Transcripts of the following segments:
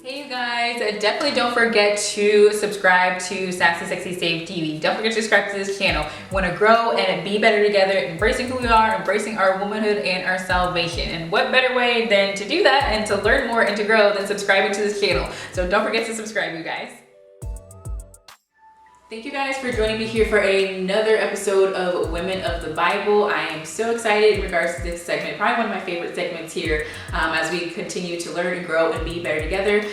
Hey you guys, definitely don't forget to subscribe to Sassy Sexy Save TV. Don't forget to subscribe to this channel. We want to grow and be better together, embracing who we are, embracing our womanhood and our salvation. And what better way than to do that and to learn more and to grow than subscribing to this channel. So don't forget to subscribe, you guys. Thank you guys for joining me here for another episode of Women of the Bible. I am so excited in regards to this segment, probably one of my favorite segments here as we continue to learn and grow and be better together.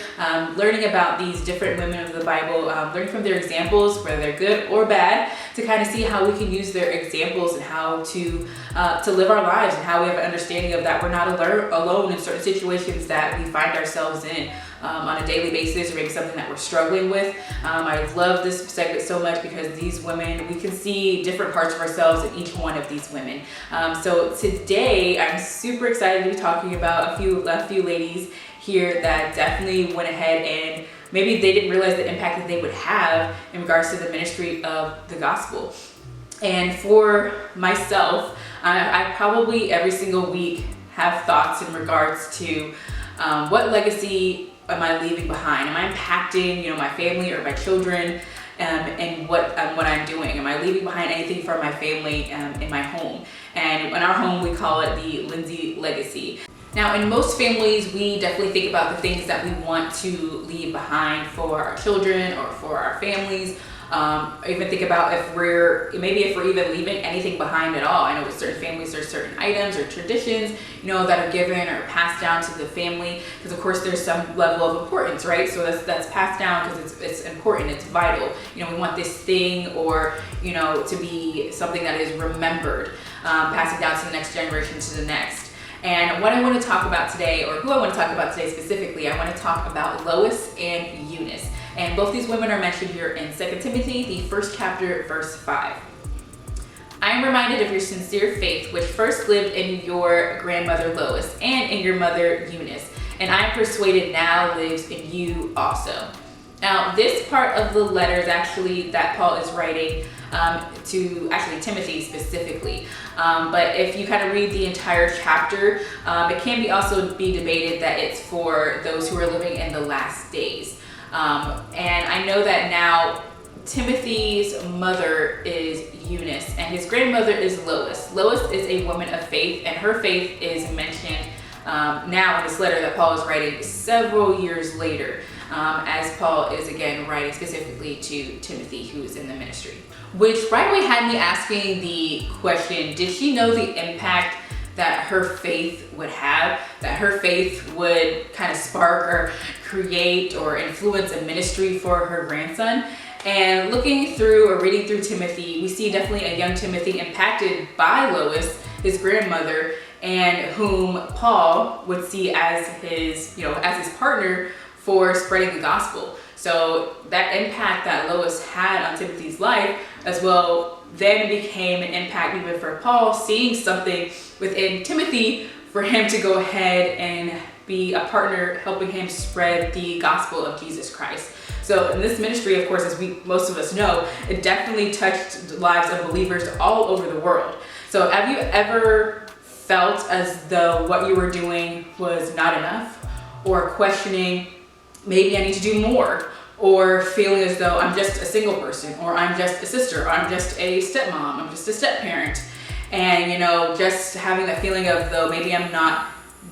Learning about these different women of the Bible, learning from their examples, whether they're good or bad, to kind of see how we can use their examples and how to live our lives and how we have an understanding of that we're not alone in certain situations that we find ourselves in on a daily basis, or maybe something that we're struggling with. I love this segment so much because these women, we can see different parts of ourselves in each one of these women. So today I'm super excited to be talking about a few ladies here that definitely went ahead and maybe they didn't realize the impact that they would have in regards to the ministry of the gospel. And for myself, I probably every single week have thoughts in regards to what legacy am I leaving behind? Am I impacting, my family or my children, and what I'm doing? Am I leaving behind anything for my family in my home? And in our home, we call it the Lindsay legacy. Now, in most families, we definitely think about the things that we want to leave behind for our children or for our families. Even think about if we're even leaving anything behind at all. I know with certain families, there's certain items or traditions, that are given or passed down to the family, because of course there's some level of importance, right? So that's passed down because it's important, it's vital. We want this thing or, to be something that is remembered, passing down to the next generation, to the next. And what I want to talk about today, or who I want to talk about today specifically, I want to talk about Lois and Eunice. And both these women are mentioned here in 2 Timothy, the 1st chapter, verse 5. I am reminded of your sincere faith, which first lived in your grandmother Lois and in your mother Eunice, and I am persuaded now lives in you also. Now, this part of the letter is actually that Paul is writing to Timothy specifically. But if you kind of read the entire chapter, it can also be debated that it's for those who are living in the last days. And I know that now Timothy's mother is Eunice and his grandmother is Lois. Lois is a woman of faith, and her faith is mentioned now in this letter that Paul is writing several years later, as Paul is again writing specifically to Timothy, who is in the ministry. Which right away had me asking the question, did she know the impact that her faith would have, that her faith would kind of spark or create or influence a ministry for her grandson? And looking through or reading through Timothy, we see definitely a young Timothy impacted by Lois, his grandmother, and whom Paul would see as his, as his partner for spreading the gospel. So that impact that Lois had on Timothy's life as well then became an impact even for Paul, seeing something within Timothy for him to go ahead and be a partner helping him spread the gospel of Jesus Christ. So in this ministry, of course, as most of us know, it definitely touched the lives of believers all over the world. So have you ever felt as though what you were doing was not enough, or questioning, maybe I need to do more, or feeling as though I'm just a single person, or I'm just a sister, or I'm just a stepmom, I'm just a step-parent, and just having that feeling of though maybe I'm not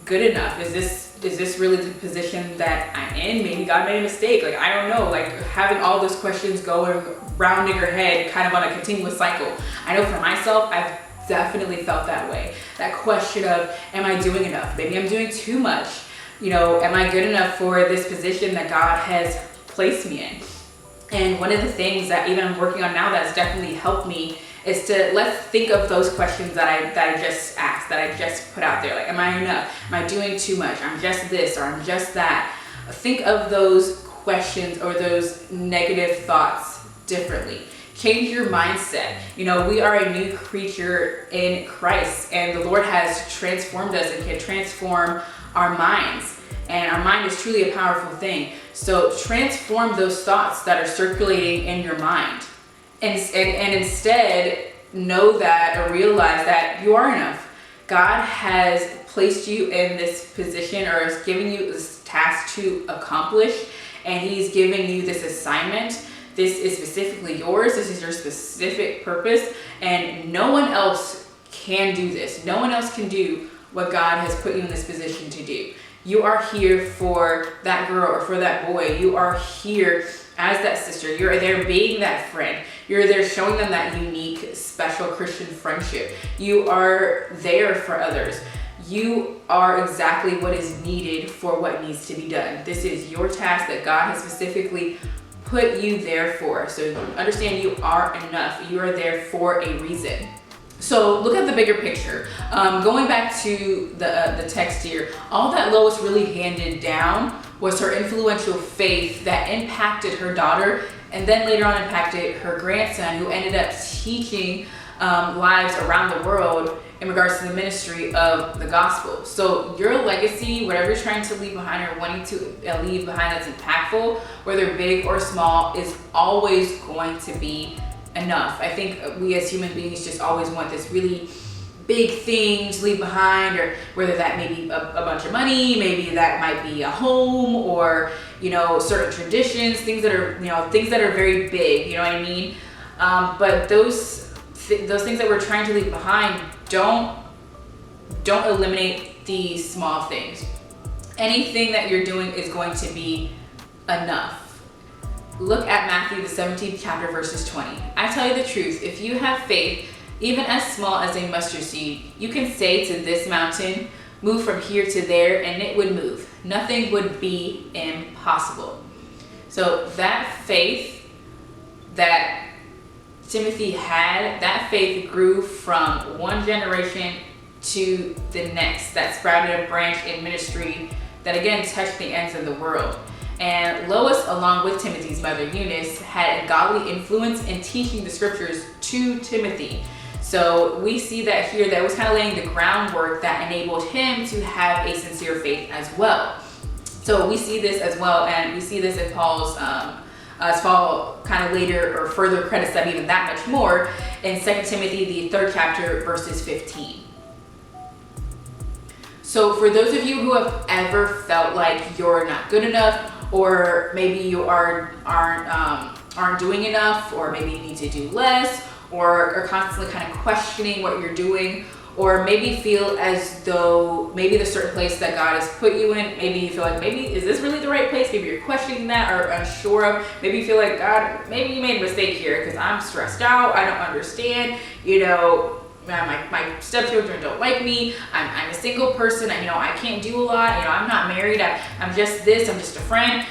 good enough. Is this really the position that I'm in? Maybe God made a mistake. I don't know. Having all those questions going round in your head, kind of on a continuous cycle. I know for myself, I've definitely felt that way. That question of, am I doing enough? Maybe I'm doing too much. Am I good enough for this position that God has placed me in? And one of the things that even I'm working on now that's definitely helped me is to let's think of those questions that I just asked, that I just put out there. Am I enough? Am I doing too much? I'm just this or I'm just that. Think of those questions or those negative thoughts differently. Change your mindset. We are a new creature in Christ, and the Lord has transformed us and can transform our minds. And our mind is truly a powerful thing. So transform those thoughts that are circulating in your mind. And instead know that or realize that you are enough. God has placed you in this position or has given you this tasked to accomplish, and he's giving you this assignment. This is specifically yours. This is your specific purpose, and no one else can do this. No one else can do what God has put you in this position to do. You are here for that girl or for that boy. You are here as that sister. You're there being that friend. You're there showing them that unique, special Christian friendship. You are there for others. You are exactly what is needed for what needs to be done. This is your task that God has specifically put you there for. So understand you are enough. You are there for a reason. So look at the bigger picture. Going back to the text here, all that Lois really handed down was her influential faith that impacted her daughter, and then later on impacted her grandson, who ended up teaching lives around the world in regards to the ministry of the gospel. So your legacy, whatever you're trying to leave behind or wanting to leave behind that's impactful, whether big or small, is always going to be enough. I think we as human beings just always want this really big thing to leave behind, or whether that may be a bunch of money, maybe that might be a home, or certain traditions, things that are very big, you know what I mean? But those things that we're trying to leave behind don't eliminate these small things. Anything that you're doing is going to be enough. Look at Matthew, the 17th chapter, verses 20. I tell you the truth, if you have faith, even as small as a mustard seed, you can say to this mountain, move from here to there, and it would move. Nothing would be impossible. So that faith that Timothy had, that faith grew from one generation to the next. That sprouted a branch in ministry that again touched the ends of the world. And Lois, along with Timothy's mother Eunice, had a godly influence in teaching the scriptures to Timothy. So we see that here, that was kind of laying the groundwork that enabled him to have a sincere faith as well. So we see this as well, and we see this in Paul's, as Paul kind of later or further credits them even that much more in 2 Timothy, the 3rd chapter, verses 15. So for those of you who have ever felt like you're not good enough, or maybe you aren't doing enough, or maybe you need to do less, or are constantly kind of questioning what you're doing, or maybe feel as though maybe the certain place that God has put you in, maybe you feel like, maybe is this really the right place? Maybe you're questioning that or unsure of. Maybe you feel like, God, maybe you made a mistake here because I'm stressed out. I don't understand. My stepchildren don't like me. I'm a single person. I can't do a lot. I'm not married. I'm just this. I'm just a friend.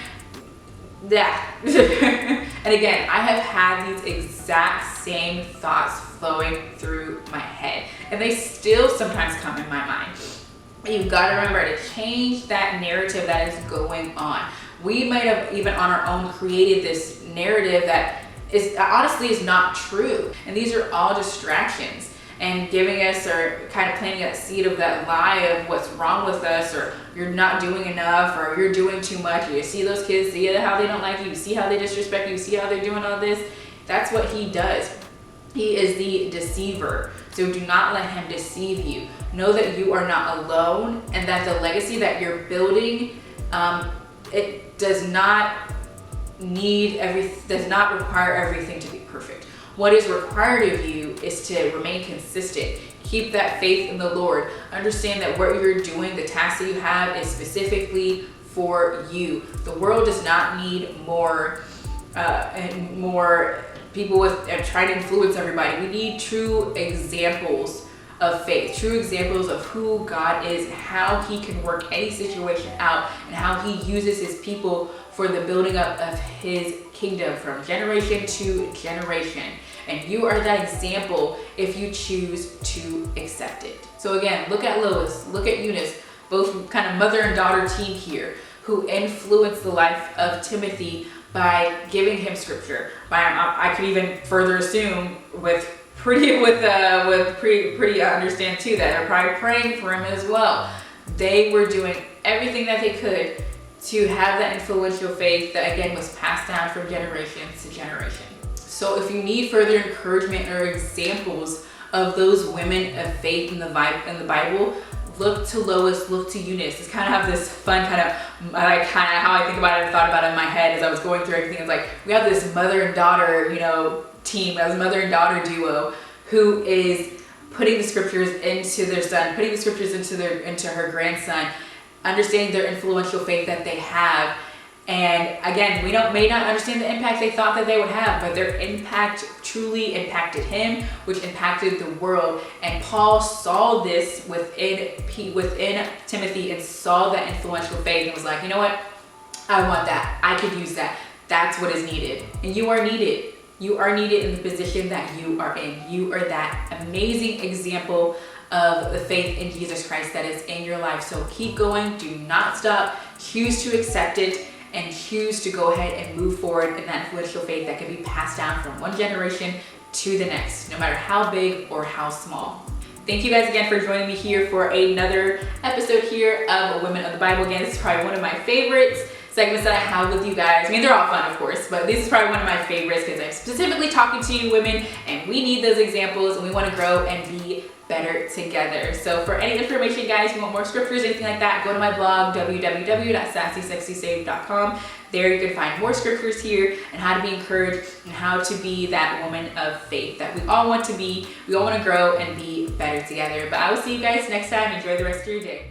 Yeah. And again, I have had these exact same thoughts flowing through my head, and they still sometimes come in my mind. You've got to remember to change that narrative that is going on. We might have even on our own created this narrative that honestly is not true, and these are all distractions and giving us, or kind of planting that seed of that lie of what's wrong with us, or you're not doing enough, or you're doing too much. You see those kids, see how they don't like you, see how they disrespect you, see how they're doing all this. That's what he does. He is the deceiver. So do not let him deceive you. Know that you are not alone, and that the legacy that you're building, it does not require everything to be perfect. What is required of you is to remain consistent. Keep that faith in the Lord. Understand that what you're doing, the task that you have, is specifically for you. The world does not need more people with trying to influence everybody. We need true examples of faith, true examples of who God is, how he can work any situation out, and how he uses his people for the building up of his kingdom from generation to generation. And you are that example if you choose to accept it. So again, look at Lois, look at Eunice, both kind of mother and daughter team here, who influenced the life of Timothy by giving him scripture. I could even further assume pretty understand too that they're probably praying for him as well. They were doing everything that they could to have that influential faith that again was passed down from generation to generation. So if you need further encouragement or examples of those women of faith in the Bible, look to Lois, look to Eunice. It's kind of have this fun how I think about it and thought about it in my head as I was going through everything. It's like we have this mother and daughter, team, as mother and daughter duo who is putting the scriptures into their son, putting the scriptures into her grandson, understanding their influential faith that they have. And again, we may not understand the impact they thought that they would have, but their impact truly impacted him, which impacted the world. And Paul saw this within Timothy and saw that influential faith and was like, you know what? I want that. I could use that. That's what is needed. And you are needed. You are needed in the position that you are in. You are that amazing example of the faith in Jesus Christ that is in your life. So keep going. Do not stop. Choose to accept it and choose to go ahead and move forward in that influential faith that can be passed down from one generation to the next, no matter how big or how small. Thank you guys again for joining me here for another episode here of Women of the Bible. Again, this is probably one of my favorites segments that I have with you guys. I mean, they're all fun, of course, but this is probably one of my favorites because I'm specifically talking to you women, and we need those examples, and we want to grow and be better together. So for any information, guys, you want more scriptures, anything like that, go to my blog, www.sassysexysaved.com. There you can find more scriptures here and how to be encouraged and how to be that woman of faith that we all want to be. We all want to grow and be better together. But I will see you guys next time. Enjoy the rest of your day.